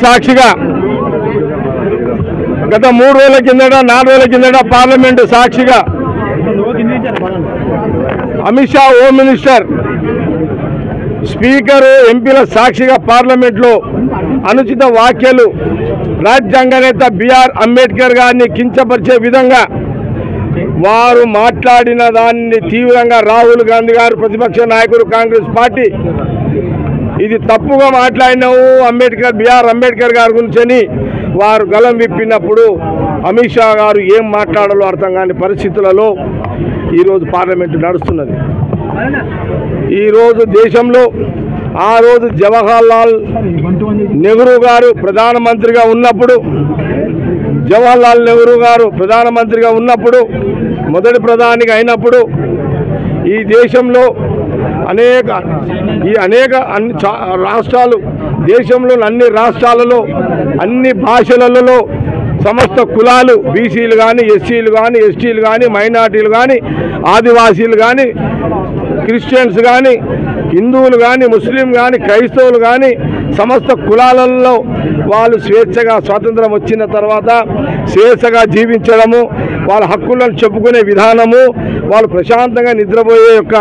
సాక్షిగా గత 3 రోజుల కిందట 4 రోజుల కిందట పార్లమెంటు సాక్షిగా Amit Shah home minister speaker ఎంపీల సాక్షిగా పార్లమెంట్లో అనుచిత వ్యాఖ్యలు రాజ్యాంగ నేత బిఆర్ అంబేద్కర్ గారిని కించపరిచే విధంగా వారు మాట్లాడిన దాన్ని తీవ్రంగా రాహుల్ గాంధీ గారు ప్రతిపక్ష నాయకుడు కాంగ్రెస్ పార్టీ ఇది తప్పుగా మాట్లాడినావు బిఆర్ అంబేద్కర్ గారి గురించి వారు గలం విప్పినప్పుడు అమిత్ షా గారు ఏం మాట్లాడాలో అర్థం కాని పరిస్థితులలో ఈరోజు పార్లమెంటు నడుస్తున్నది. ఈరోజు దేశంలో ఆ రోజు జవహర్లాల్ నెహ్రూ గారు ప్రధానమంత్రిగా ఉన్నప్పుడు మొదటి ప్రధానిగా అయినప్పుడు ఈ దేశంలో అనేక రాష్ట్రాలు దేశంలోని అన్ని రాష్ట్రాలలో అన్ని భాషలలో సమస్త కులాలు బీసీలు కానీ ఎస్సీలు కానీ ఎస్టీలు కానీ మైనార్టీలు కానీ ఆదివాసీలు కానీ క్రిస్టియన్స్ కానీ హిందువులు కానీ ముస్లిం కానీ క్రైస్తవులు కానీ సమస్త కులాలలో వాళ్ళు స్వేచ్ఛగా స్వాతంత్రం వచ్చిన తర్వాత స్వేచ్ఛగా జీవించడము వాళ్ళ హక్కులను చెప్పుకునే విధానము వాళ్ళు ప్రశాంతంగా నిద్రపోయే యొక్క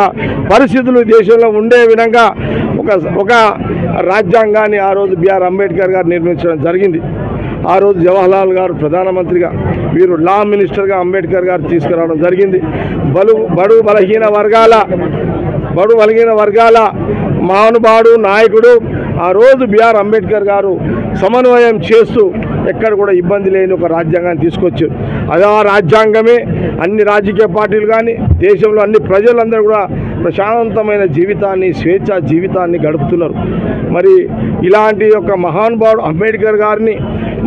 పరిస్థితులు దేశంలో ఉండే విధంగా ఒక రాజ్యాంగాన్ని ఆ రోజు బిఆర్ అంబేద్కర్ గారు నిర్మించడం జరిగింది. ఆ రోజు జవహర్లాల్ గారు ప్రధానమంత్రిగా వీరు లా మినిస్టర్గా అంబేద్కర్ గారు తీసుకురావడం జరిగింది. బడుగు బలహీన వర్గాల మహానుభావుడు నాయకుడు ఆ రోజు బిఆర్ అంబేద్కర్ గారు సమన్వయం చేస్తూ ఎక్కడ కూడా ఇబ్బంది లేని ఒక రాజ్యాంగాన్ని తీసుకొచ్చారు. అదే ఆ రాజ్యాంగమే అన్ని రాజకీయ పార్టీలు కానీ దేశంలో అన్ని ప్రజలందరూ కూడా ప్రశాంతమైన జీవితాన్ని స్వేచ్ఛా జీవితాన్ని గడుపుతున్నారు. మరి ఇలాంటి ఒక మహానుభావుడు అంబేద్కర్ గారిని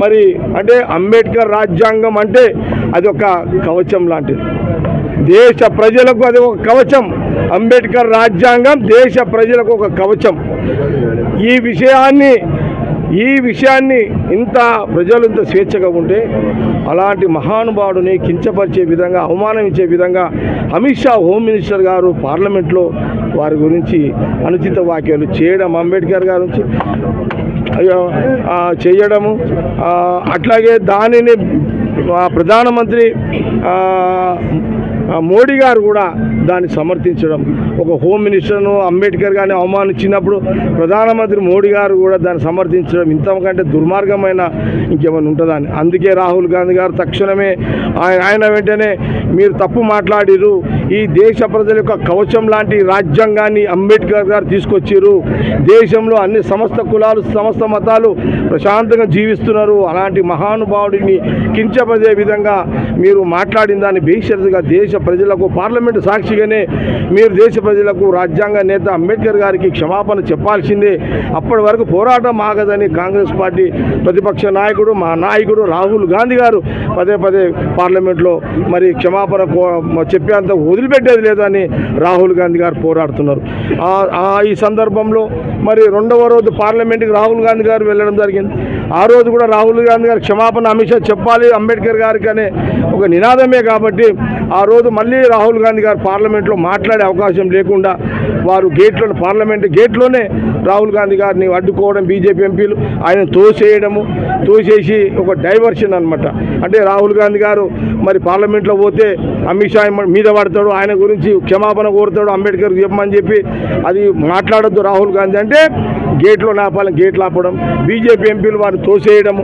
మరి అంటే అంబేద్కర్ రాజ్యాంగం అంటే అది ఒక కవచం లాంటిది, దేశ ప్రజలకు అది ఒక కవచం. అంబేద్కర్ రాజ్యాంగం దేశ ప్రజలకు ఒక కవచం. ఈ విషయాన్ని ఇంత ప్రజలు ఇంత స్వేచ్ఛగా ఉంటే అలాంటి మహానుభావుడిని కించపరిచే విధంగా అవమానించే విధంగా అమిత్ షా హోమ్ మినిస్టర్ గారు పార్లమెంట్లో వారి గురించి అనుచిత వ్యాఖ్యలు చేయడం, అంబేద్కర్ గారి నుంచి చేయడము, అట్లాగే దానిని ప్రధానమంత్రి మోడీ గారు కూడా దాన్ని సమర్థించడం. ఒక హోమ్ మినిస్టర్ను అంబేద్కర్ గారిని అవమానించినప్పుడు ప్రధానమంత్రి మోడీ గారు కూడా దాన్ని సమర్థించడం ఇంతకంటే దుర్మార్గమైన ఇంకేమైనా ఉంటుందని. అందుకే రాహుల్ గాంధీ గారు తక్షణమే ఆయన వెంటనే మీరు తప్పు మాట్లాడిరు, ఈ దేశ ప్రజల యొక్క కవచం లాంటి రాజ్యాంగాన్ని అంబేద్కర్ గారు తీసుకొచ్చారు, దేశంలో అన్ని సమస్త కులాలు సమస్త మతాలు ప్రశాంతంగా జీవిస్తున్నారు, అలాంటి మహానుభావుడిని కించపరిచే విధంగా మీరు మాట్లాడిన దాన్ని బేషరతుగా దేశ ప్రజలకు పార్లమెంటు సాక్షిగానే మీరు దేశ ప్రజలకు రాజ్యాంగ నేత అంబేద్కర్ గారికి క్షమాపణ చెప్పాల్సిందే. అప్పటి వరకు పోరాటం ఆగదని కాంగ్రెస్ పార్టీ ప్రతిపక్ష నాయకుడు మా నాయకుడు రాహుల్ గాంధీ గారు పదే పార్లమెంట్లో మరి క్షమాపణ చెప్పేంత వదిలిపెట్టేది లేదని రాహుల్ గాంధీ గారు పోరాడుతున్నారు. ఈ సందర్భంలో మరి 2వ రోజు పార్లమెంట్కి రాహుల్ గాంధీ గారు వెళ్ళడం జరిగింది. ఆ రోజు కూడా రాహుల్ గాంధీ గారు క్షమాపణ అమిత్ షా చెప్పాలి అంబేద్కర్ గారికి అనే ఒక నినాదమే కాబట్టి ఆ రోజు మళ్ళీ రాహుల్ గాంధీ గారు పార్లమెంట్లో మాట్లాడే అవకాశం లేకుండా వారు పార్లమెంట్ గేట్లోనే రాహుల్ గాంధీ గారిని అడ్డుకోవడం, బీజేపీ ఎంపీలు ఆయన తోసేసి ఒక డైవర్షన్ అనమాట. అంటే రాహుల్ గాంధీ గారు మరి పార్లమెంట్లో పోతే అమిత్ షా మీద పడతాడు, ఆయన గురించి క్షమాపణ కోరుతాడు, అంబేద్కర్ చెప్పమని చెప్పి అది మాట్లాడొద్దు రాహుల్ గాంధీ అంటే గేట్లో నాపాలని గేట్లు ఆపడం, బీజేపీ ఎంపీలు వారిని తోసేయడము,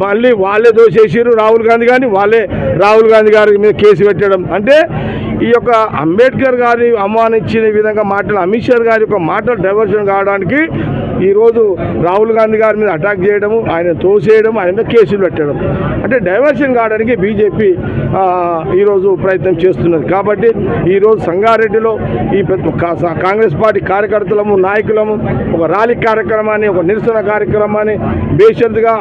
మళ్ళీ వాళ్ళే తోసేసారు రాహుల్ గాంధీ గారిని, వాళ్ళే రాహుల్ గాంధీ గారి మీద కేసు పెట్టడం. అంటే ఈ యొక్క అంబేద్కర్ గారిని అవమానించిన విధంగా మాట్లాడిన అమిత్ షా గారి యొక్క మాటలు డైవర్షన్ కావడానికి ఈరోజు రాహుల్ గాంధీ గారి మీద అటాక్ చేయడము, ఆయన తోసేయడం, ఆయన మీద కేసులు పెట్టడం, అంటే డైవర్షన్ కావడానికి బీజేపీ ఈరోజు ప్రయత్నం చేస్తున్నది. కాబట్టి ఈరోజు సంగారెడ్డిలో ఈ కాంగ్రెస్ పార్టీ కార్యకర్తలము నాయకులము ఒక ర్యాలీ కార్యక్రమాన్ని, ఒక నిరసన కార్యక్రమాన్ని బేషరతుగా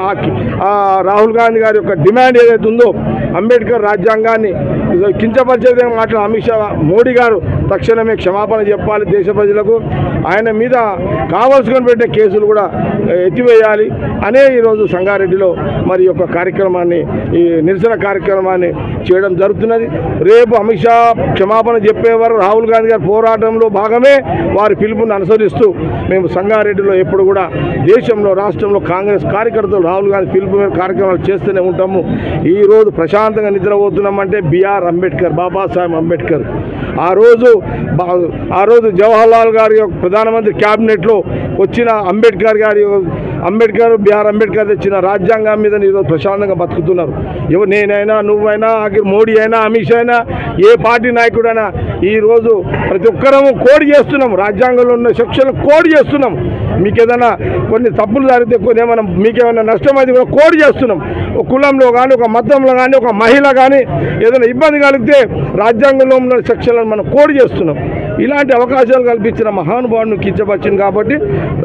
రాహుల్ గాంధీ గారి యొక్క డిమాండ్ ఏదైతే ఉందో అంబేద్కర్ రాజ్యాంగాన్ని కించపరిచే మాట్లాడిన అమిత్ షా మోడీ గారు తక్షణమే క్షమాపణ చెప్పాలి దేశ ప్రజలకు, ఆయన మీద కావాల్సుకొని పెట్టే కేసులు కూడా ఎత్తివేయాలి అనే ఈరోజు సంగారెడ్డిలో మరి యొక్క కార్యక్రమాన్ని, ఈ నిరసన కార్యక్రమాన్ని చేయడం జరుగుతున్నది. రేపు అమిత్ షా క్షమాపణ చెప్పేవారు రాహుల్ గాంధీ గారి పోరాటంలో భాగమే వారి పిలుపుని అనుసరిస్తూ మేము సంగారెడ్డిలో ఎప్పుడు కూడా దేశంలో రాష్ట్రంలో కాంగ్రెస్ కార్యకర్తలు రాహుల్ గాంధీ పిలుపు మీద కార్యక్రమాలు చేస్తూనే ఉంటాము. ఈరోజు ప్రశాంతంగా నిద్రపోతున్నామంటే బిఆర్ అంబేద్కర్, బాబాసాహెబ్ అంబేద్కర్ ఆ రోజు జవహర్లాల్ గారి ప్రధానమంత్రి క్యాబినెట్లో వచ్చిన అంబేద్కర్ బిఆర్ అంబేద్కర్ తెచ్చిన రాజ్యాంగం మీద ఈరోజు ప్రశాంతంగా బతుకుతున్నారు. నేనైనా నువ్వైనా మోడీ అయినా అమిత్ షా అయినా ఏ పార్టీ నాయకుడైనా ఈరోజు ప్రతి ఒక్కరము కోడ్ చేస్తున్నాం, రాజ్యాంగంలో ఉన్న సెక్షన్లు కోడ్ చేస్తున్నాం. మీకు ఏదైనా కొన్ని తప్పులు జరిగితే కొన్ని ఏమైనా మీకేమైనా నష్టం అయితే కూడా కోడ్ చేస్తున్నాం. ఒక కులంలో కానీ ఒక మతంలో కానీ ఒక మహిళ కానీ ఏదైనా ఇబ్బంది కలిగితే రాజ్యాంగంలో ఉన్న సెక్షన్లను మనం కోడ్ చేస్తున్నాం. ఇలాంటి అవకాశాలు కల్పించిన మహానుభావుడిని కించపరిచింది కాబట్టి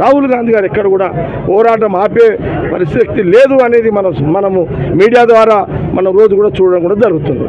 రాహుల్ గాంధీ గారు ఎక్కడ కూడా పోరాటం ఆపే పరిస్థితి లేదు అనేది మనము మీడియా ద్వారా మనం రోజు కూడా చూడడం కూడా జరుగుతుంది.